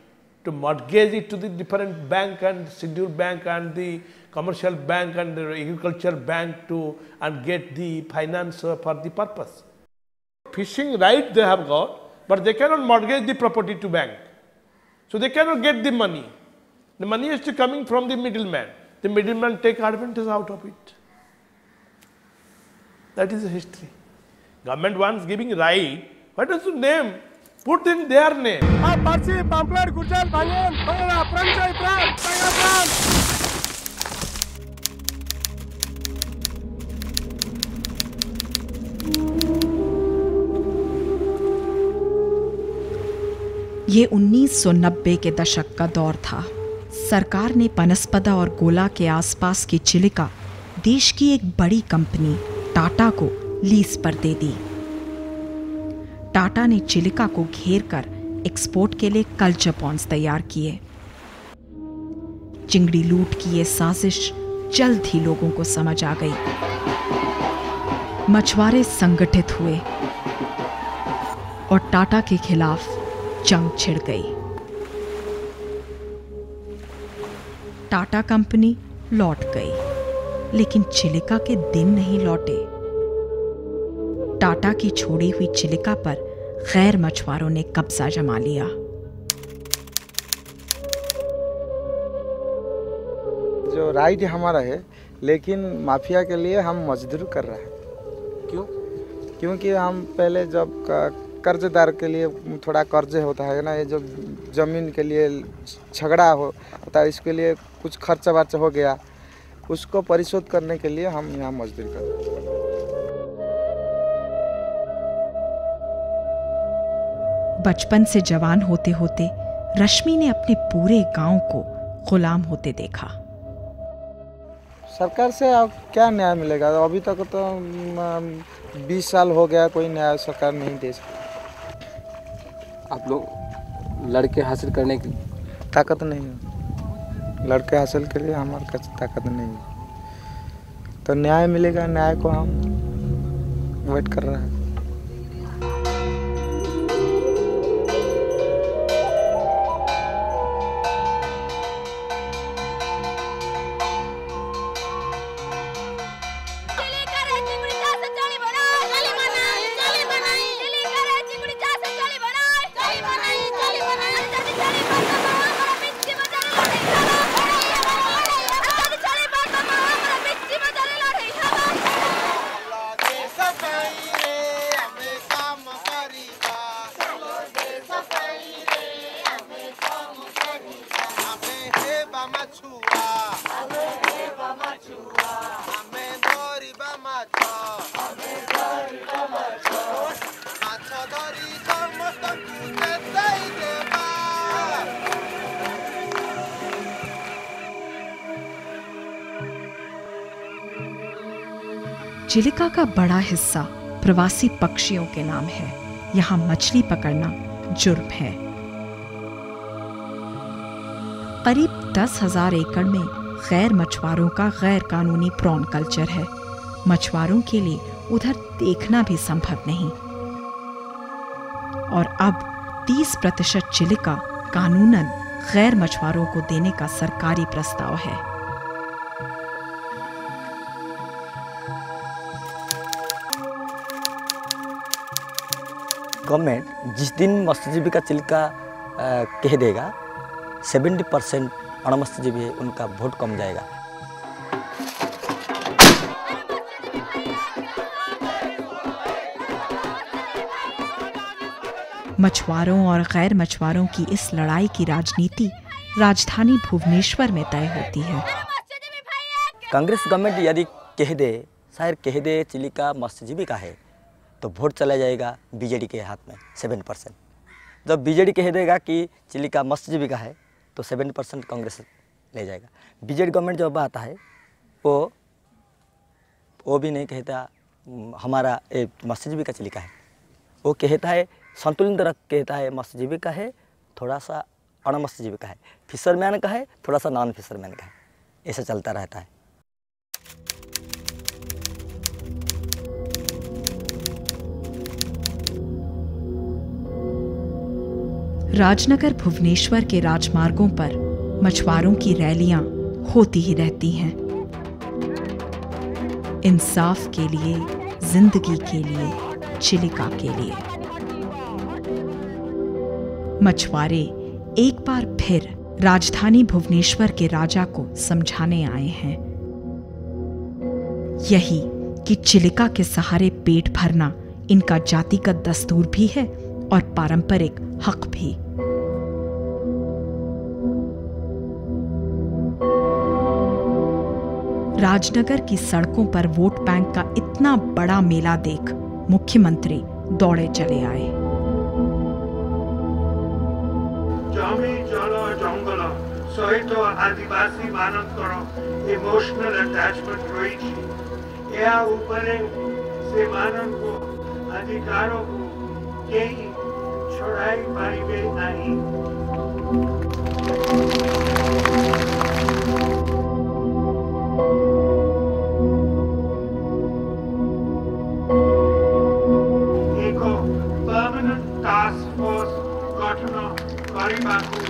S13: to mortgage it to the different bank and scheduled bank and the commercial bank and the agriculture bank to and get the finance for the purpose? Fishing right they have got, but they cannot mortgage the property to bank. So they cannot get the money. The money is to coming from the middleman. The middleman take advantage out of it. That is the history. Government wants giving right. Why does you name? Put in their name.
S7: Parsi, Pampler, Gujal, Banyan, Bangla, Pranjai, Pran, Pran.
S9: ये 1990 के दशक का दौर था। सरकार ने पनसपदा और गोला के आसपास की चिलिका देश की एक बड़ी कंपनी टाटा को लीज पर दे दी। टाटा ने चिलिका को घेर कर एक्सपोर्ट के लिए कल्चर पॉन्ड्स तैयार किए। चिंगड़ी लूट की ये साजिश जल्द ही लोगों को समझ आ गई। मछुआरे संगठित हुए और टाटा के खिलाफ जंग छिड़ गई। टाटा कंपनी लौट गई, लेकिन चिलिका के दिन नहीं लौटे। टाटा की छोड़ी हुई चिलिका पर गैर मछुआरों ने कब्जा जमा लिया।
S11: जो राइट हमारा है, लेकिन माफिया के लिए हम मजदूर कर रहे हैं। क्यों? क्योंकि हम पहले जब कर्जदार के लिए थोड़ा कर्ज होता है ना, ये जो ज़मीन के लिए झगड़ा होता है, इसके लिए कुछ खर्चा वर्चा हो गया, उसको परिशोध करने के लिए हम यहाँ मजदूरी कर रहे हैं।
S9: बचपन से जवान होते होते रश्मि ने अपने पूरे गांव को गुलाम होते देखा।
S11: सरकार से अब क्या न्याय मिलेगा? अभी तक तो 20 साल हो गया, कोई न्याय सरकार नहीं दे सकती।
S15: आप लोग लड़के हासिल करने की
S11: ताकत नहीं है, लड़के हासिल के लिए हमारे पास ताकत नहीं है, तो न्याय मिलेगा, न्याय को हम वेट कर रहे हैं।
S9: चिलिका का बड़ा हिस्सा प्रवासी पक्षियों के नाम है। यहाँ मछली पकड़ना जुर्म है। करीब 10,000 एकड़ में गैर मछुआरों का गैर कानूनी प्रॉन कल्चर है। मछुआरों के लिए उधर देखना भी संभव नहीं। और अब 30% चिलिका कानूनन गैर मछुआरों को देने का सरकारी प्रस्ताव है।
S5: गवर्नमेंट जिस दिन मत्स्यजीवी का चिलिका कह देगा 70% अणमत्स्यजीवी है, उनका वोट कम जाएगा।
S9: मछुआरों और गैर मछुआरों की इस लड़ाई की राजनीति राजधानी भुवनेश्वर में तय होती है।
S5: कांग्रेस गवर्नमेंट यदि कह दे, शायद कह दे चिलिका मत्स्यजीविका है, तो वोट चला जाएगा बीजेडी के हाथ में 7%। जब बीजेडी कह देगा कि चिलिका मत्स्यजीविका है तो 7% कांग्रेस ले जाएगा। बीजेडी गवर्नमेंट जब आता है वो भी नहीं कहता हमारा मत्स्यजीविका चिलिका है, वो कहता है संतुलित रख कहता है मत्स्यजीविका है, थोड़ा सा अणमत्स्यजीविका है, फिशरमैन का है, थोड़ा सा नॉन फिशरमैन का है, ऐसा चलता रहता है।
S9: राजनगर भुवनेश्वर के राजमार्गों पर मछुआरों की रैलियां होती ही रहती हैं। इंसाफ के लिए, जिंदगी के लिए, चिलिका के लिए। मछुआरे एक बार फिर राजधानी भुवनेश्वर के राजा को समझाने आए हैं, यही कि चिलिका के सहारे पेट भरना इनका जातिगत दस्तूर भी है और पारंपरिक हक भी। राजनगर की सड़कों पर वोट बैंक का इतना बड़ा मेला देख मुख्यमंत्री दौड़े चले आए।
S16: जमी जल जंगल सहित आदिवासी मानकर इमोशनल अटैचमेंट रही या उपरे से मानन को अधिकारों को केही छड़ाई पारिबे नहीं। टास्क फोर्स गठन करिबाकू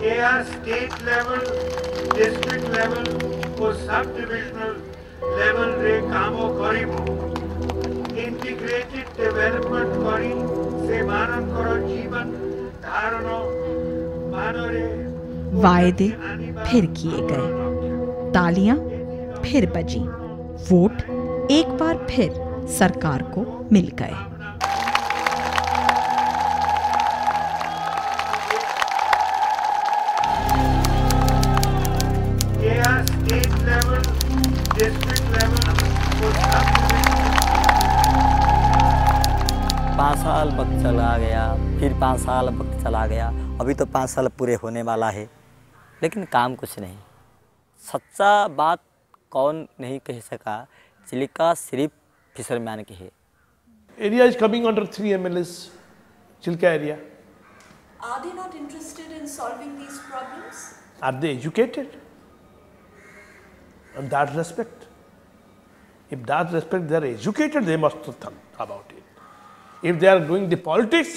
S16: एया स्टेट लेवल, डिस्ट्रिक्ट लेवल और सब डिविजनल लेवल रे कामो करिबो। इंटीग्रेटेड डेवलपमेंट करी से मानकर जीवन धारण मानरे
S9: वायदे फिर किए गए, तालियां फिर बजी, वोट एक बार फिर सरकार को मिल गए।
S16: स्टेट लेवल, डिस्ट्रिक्ट लेवल
S5: 5 साल वक्त चला गया, फिर 5 साल वक्त चला गया, अभी तो 5 साल पूरे होने वाला है, लेकिन काम कुछ नहीं। सच्चा बात कौन नहीं कह सका, चिलिका सिर्फ फिशरमैन की है।
S13: Area is coming under 3 MLAs, Chilka area.
S12: Are they not interested in solving these problems?
S13: Are they educated? In that respect, if that respect they are educated, they must think about it. If they are doing the politics,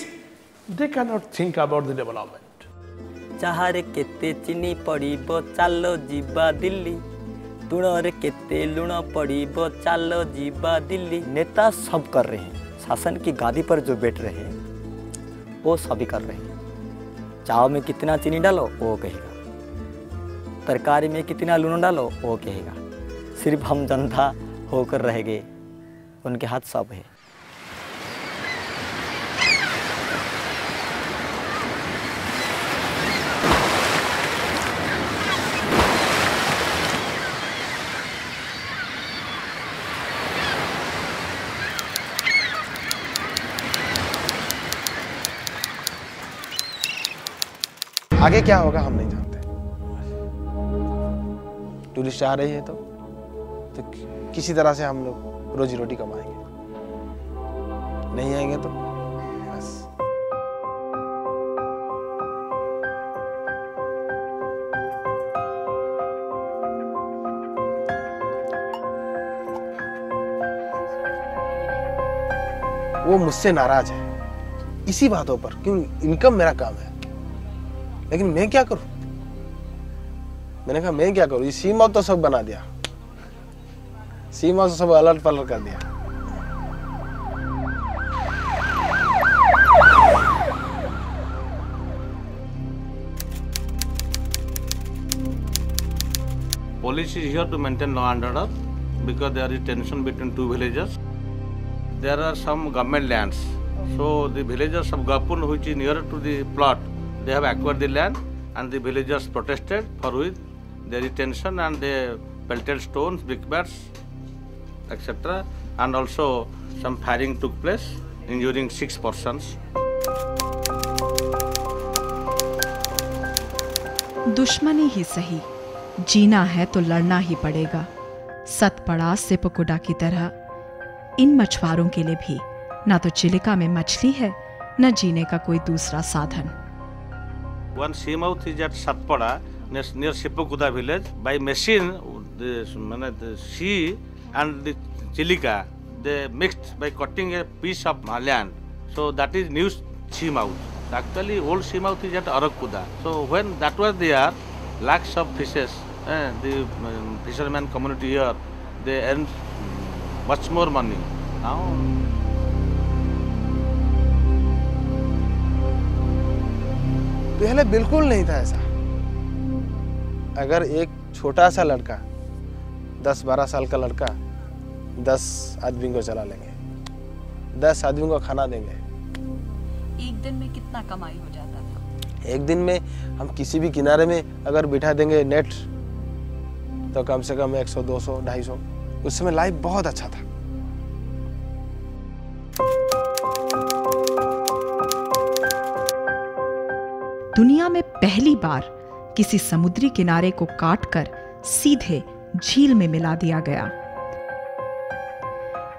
S13: they cannot think about the development.
S5: चाहरे केते चीनी पड़ीबो चालो जीवा दिल्ली, तुणरे केते लुण पड़ीबो चालो जीवा दिल्ली। नेता सब कर रहे हैं, शासन की गादी पर जो बैठ रहे हैं वो सभी कर रहे हैं। चाव में कितना चीनी डालो वो कहेगा, तरकारी में कितना लूण डालो वो कहेगा, सिर्फ हम जनता होकर रह गए, उनके हाथ सब है।
S7: आगे क्या होगा हम नहीं जानते। टूरिस्ट आ रही है तो किसी तरह से हम लोग रोजी रोटी कमाएंगे, नहीं आएंगे तो बस। वो मुझसे नाराज है इसी बातों पर, क्यों इनकम मेरा काम है, लेकिन मैं क्या करूं। मैंने कहा मैं क्या करूं, ये सीमा तो सब बना दिया, सीमा से सब अलर्ट पलट कर दिया।
S17: Police is here to maintain law and order because there is tension between two villages. There are some government lands, so the villagers of Gapun, which is nearer to the plot, they have acquired the land and the villagers protested for with their retention and they pelted stones, brickbats, etc. And also some firing took place, injuring 6 persons.
S9: दुश्मनी ही सही, जीना है तो लड़ना ही पड़ेगा। सतपड़ा सिपकुडा की तरह इन मछुआरों के लिए भी ना तो चिलिका में मछली है, न जीने का कोई दूसरा साधन।
S17: One seamouth is at Satpada, near Sipakuda village. By machine, the sea and the Chilika, they mixed by cutting a piece of land. So that is new seamouth. Actually, old seamouth is at Arakkuda. So when that was there, lakhs of fishes, the fisherman community here, they earn much more money. Now,
S7: पहले बिल्कुल नहीं था ऐसा। अगर एक छोटा सा लड़का 10-12 साल का लड़का 10 आदमी को चला लेंगे, 10 आदमी को खाना देंगे।
S12: एक दिन में कितना कमाई हो जाता था?
S7: एक दिन में हम किसी भी किनारे में अगर बिठा देंगे नेट तो कम से कम 100, 200, 250। उस समय लाइफ बहुत अच्छा था।
S9: दुनिया में पहली बार किसी समुद्री किनारे को काटकर सीधे झील में मिला दिया गया।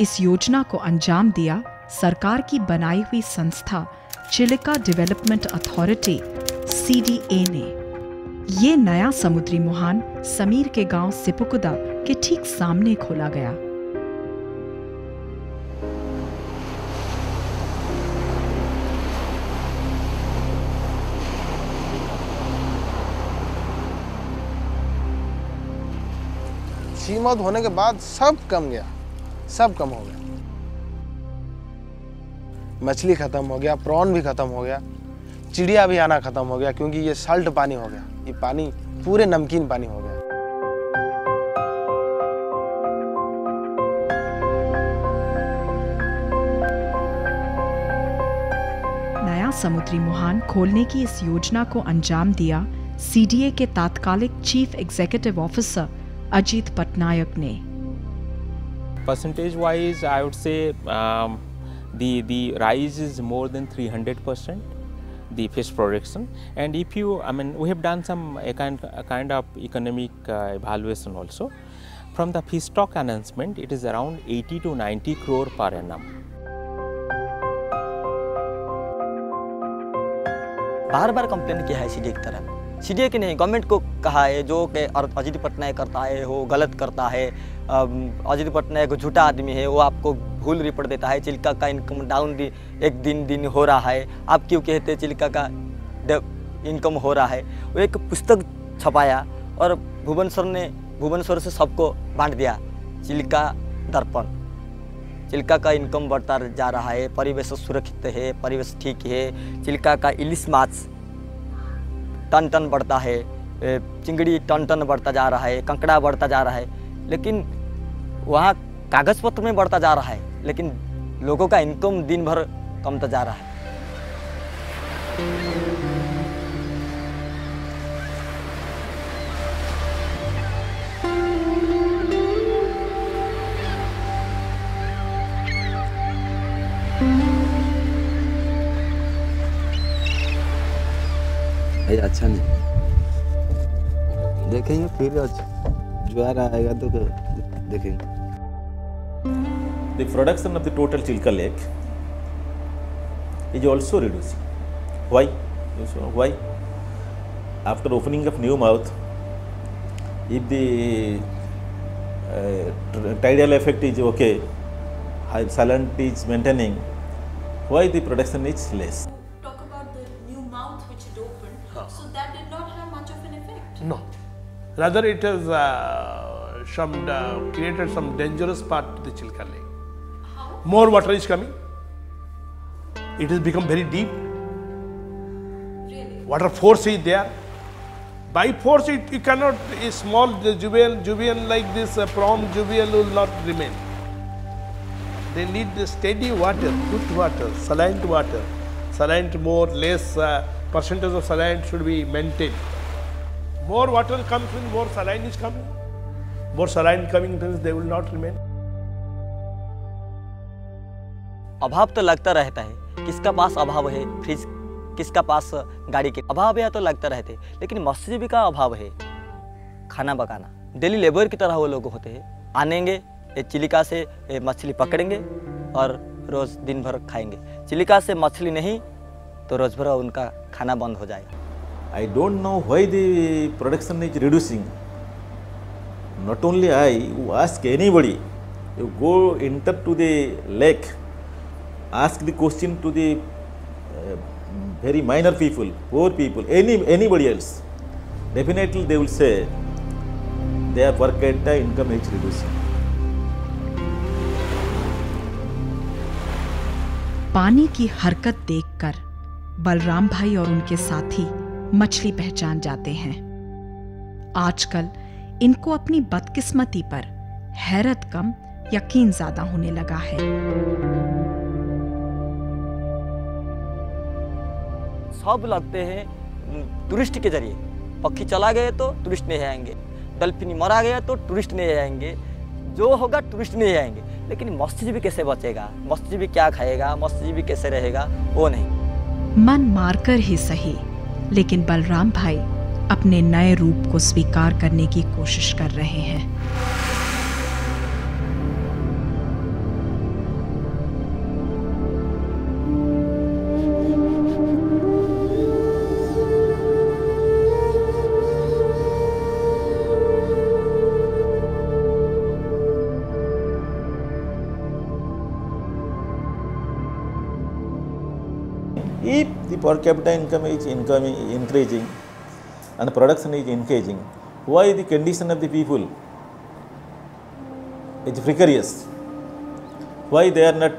S9: इस योजना को अंजाम दिया सरकार की बनाई हुई संस्था चिलिका डेवलपमेंट अथॉरिटी CDA ने। ये नया समुद्री मुहान समीर के गांव सिपकुदा के ठीक सामने खोला गया।
S7: सीमौत होने के बाद सब कम गया, सब कम हो गया। मछली खत्म हो गया, प्रॉन भी खत्म हो गया, चिड़िया भी आना खत्म हो गया, क्योंकि ये साल्ट पानी हो गया। ये पानी पूरे नमकीन पानी हो गया।
S9: नया समुद्री मुहान खोलने की इस योजना को अंजाम दिया CDA के तात्कालिक chief executive officer Ajit Patnaik ने।
S18: Percentage wise, I would say the rise is more than 300%, the fish production. And if you, we have done some a kind of economic evaluation also. From the fish stock announcement, it is around 80 to 90 crore per annum.
S5: बार-बार complain किया है CDA की तरफ। CDA की नहीं, government को कहा है जो कि अजीत पटनायक करता है वो गलत करता है। अजीत पटनायक झूठा आदमी है, वो आपको भूल रिपोर्ट देता है। चिल्का का इनकम डाउन एक दिन हो रहा है, आप क्यों कहते हैं चिल्का का इनकम हो रहा है। वो एक पुस्तक छपाया और भुवनेश्वर से सबको बांट दिया, चिल्का दर्पण। चिल्का का इनकम बढ़ता जा रहा है, परिवेश सुरक्षित है, परिवेश ठीक है। चिल्का का इलिश माछ टन बढ़ता है, चिंगड़ी टन बढ़ता जा रहा है, कंकड़ा बढ़ता जा रहा है, लेकिन वहाँ कागज पत्र में बढ़ता जा रहा है, लेकिन लोगों का इनकम दिन भर कमता जा रहा है।
S19: अच्छा नहीं, देखेंगे फिर ज्वार आएगा तो देखेंगे।
S14: The production of the total Chilka lake is also reducing. Why? Why? After opening of new mouth, if the tidal effect is okay, high salinity is maintaining, why the production is less?
S13: No, rather it has created some dangerous part to the Chilka lake. How? More water is coming. It has become very deep. Really? Water force is there. By force, you cannot, a small juvenile like this prawn juvenile will not remain. They need the steady water, good water, saline more, less percentage of saline should be maintained. More water comes in, more saline is coming. More saline coming means they will not remain.
S5: अभाव तो लगता रहता है, किसका पास अभाव है, fridge किसका पास गाड़ी के अभाव है तो लगता रहते, लेकिन मत्स्यजीवी का अभाव है खाना पकाना। डेली लेबर की तरह वो लोग होते हैं, आनेंगे चिलिका से मछली पकड़ेंगे और रोज दिन भर खाएंगे। चिलिका से मछली नहीं तो रोज भर उनका खाना बंद हो जाएगा।
S14: I don't know why the production is reducing. Not only I, you ask anybody, you go enter to the lake, ask the question to the very minor people, poor people, anybody else, definitely they will say their per capita income is reducing.
S9: पानी की हरकत देखकर बलराम भाई और उनके साथी मछली पहचान जाते हैं। आजकल इनको अपनी बदकिस्मती पर हैरत कम यकीन ज्यादा होने लगा है।
S5: सब लगते हैं टूरिस्ट के जरिए, पक्षी चला गए तो टूरिस्ट नहीं आएंगे, डल्फिन मरा गया तो टूरिस्ट नहीं आएंगे, जो होगा टूरिस्ट नहीं आएंगे। लेकिन मत्स्यजीवी कैसे बचेगा, मत्स्यजीवी क्या खाएगा, मत्स्यजीवी कैसे रहेगा, वो नहीं।
S9: मन मारकर ही सही, लेकिन बलराम भाई अपने नए रूप को स्वीकार करने की कोशिश कर रहे हैं।
S14: If the per capita income is increasing and production is increasing, why the condition of the people is precarious? Why they are not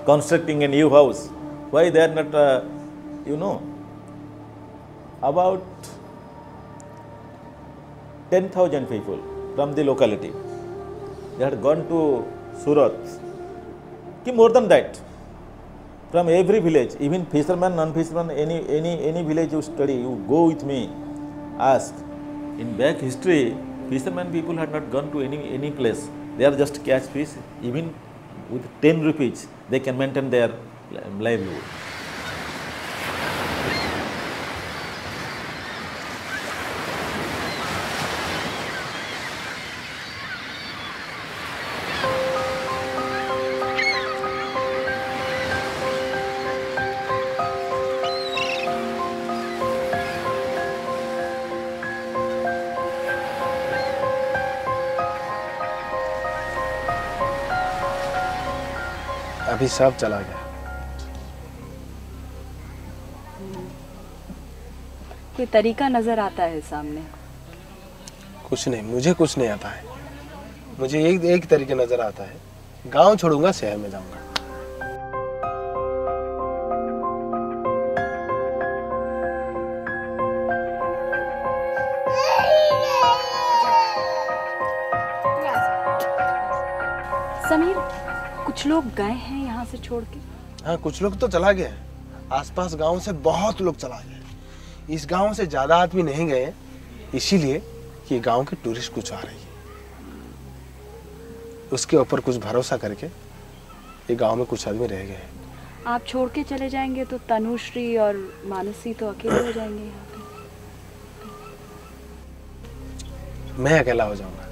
S14: constructing a new house? Why they are not, about 10,000 people from the locality, they had gone to Surat. More than that, from every village, even fisherman, non-fisherman, any village you study, you go with me, ask. In back history, fisherman people had not gone to any place. They are just catch fish. Even with 10 rupees, they can maintain their livelihood.
S7: अभी सब चला गया।
S12: कोई तरीका नजर आता है सामने?
S7: कुछ नहीं, मुझे कुछ नहीं आता है। मुझे एक तरीका नजर आता है, गांव छोड़ूंगा, शहर में जाऊंगा।
S12: समीर, कुछ लोग गए हैं यहाँ से छोड़ के?
S7: हाँ, कुछ लोग तो चला गए हैं। आसपास गांव से बहुत लोग चला गए। इस गांव से ज्यादा आदमी नहीं गए, इसीलिए कि गांव के टूरिस्ट कुछ आ रही है, उसके ऊपर कुछ भरोसा करके ये गांव में कुछ आदमी रह गए हैं।
S12: आप छोड़ के चले जाएंगे तो तनुश्री और मानसी तो अकेले हो जाएंगे यहाँ पे।
S7: मैं अकेला हो जाऊंगा।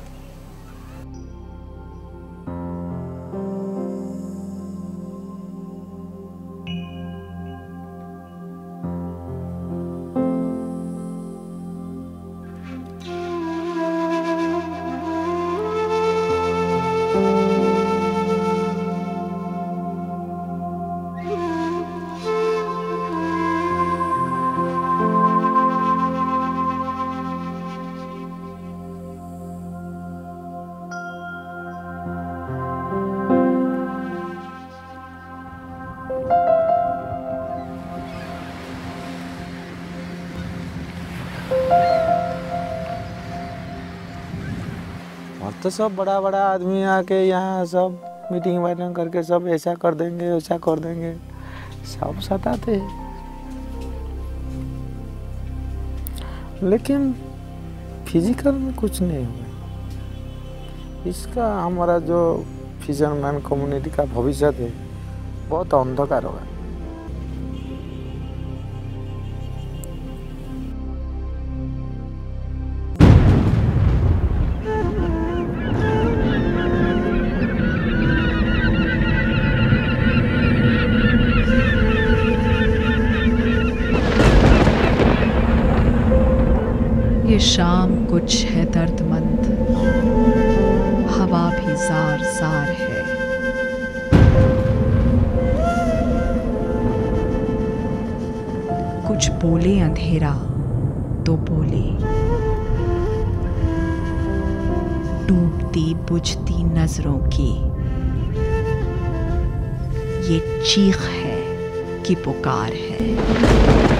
S11: तो सब बड़ा बड़ा आदमी आके यहाँ सब मीटिंग वाइटिंग करके सब ऐसा कर देंगे, वैसा कर देंगे, सब सताते हैं। लेकिन फिजिकल में कुछ नहीं हुआ। इसका हमारा जो फिशरमैन कम्युनिटी का भविष्य है बहुत अंधकार होगा।
S1: ये शाम कुछ है दर्दमंद, हवा भी जार जार है। कुछ बोले अंधेरा तो बोले, डूबती बुझती नजरों की ये चीख है कि पुकार है।